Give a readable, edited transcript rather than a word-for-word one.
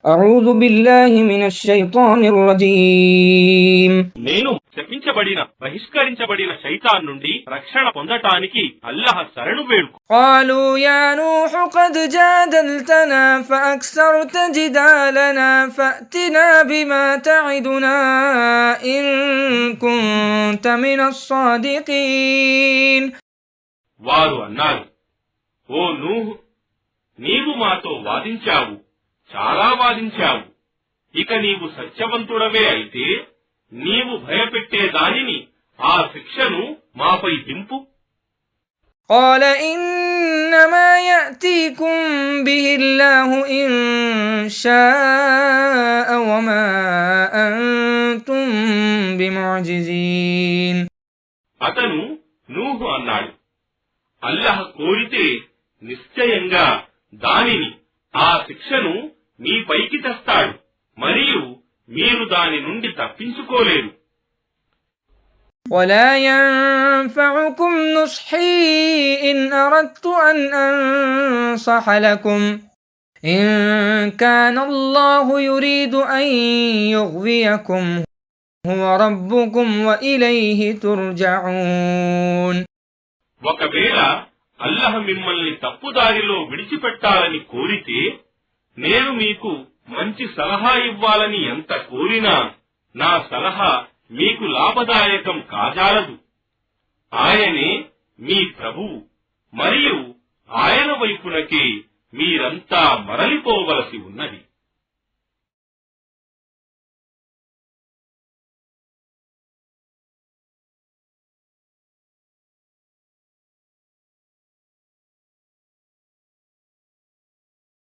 أعوذ بالله من الشيطان الرجيم నేను శపించబడిన బహిష్కరించబడిన శైతాన్ నుండి రక్షణ పొందటానికి అల్లాహ్ శరణు వేడుకు. قالوا يا نوح قد جادلتنا فأكثرت جدالنا فأتنا بما تعدنا إن كنت من الصادقين. వారు అన్నారు, ఓ నూహ్, నీవు మాతో వాదించావు, చాలా వాదించావు. ఇక నీవు సత్యవంతుడవే అయితే నీవు భయపెట్టే దానిని, ఆ శిక్షను మాపై దింపు. قال إنما يأتيكم به الله إن شاء وما أنتم بمعجزين. అతను నూహు అన్నాడు, అల్లాహ్ కోరితే నిశ్చయంగా దానిని, ఆ శిక్షను మీపైకి తెస్తాడు, మరియు మీరు దాని నుండి తప్పించుకోలేరు. ولا ينفعكم نصحي إن أردت أن أنصح لكم إن كان الله يريد أن يغويكم هو ربكم وإليه ترجعون. ఒకవేళ అల్లాహ్ మిమ్మల్ని తప్పుదారిలో విడిచిపెట్టాలని కోరితే, నేను మీకు మంచి సలహా ఇవ్వాలని ఎంత కోరినా నా సలహా మీకు లాభదాయకం కాజాలదు. ఆయనే మీ ప్రభువు, మరియు ఆయన వైపునకే మీరంతా మరలిపోవలసి ఉన్నది.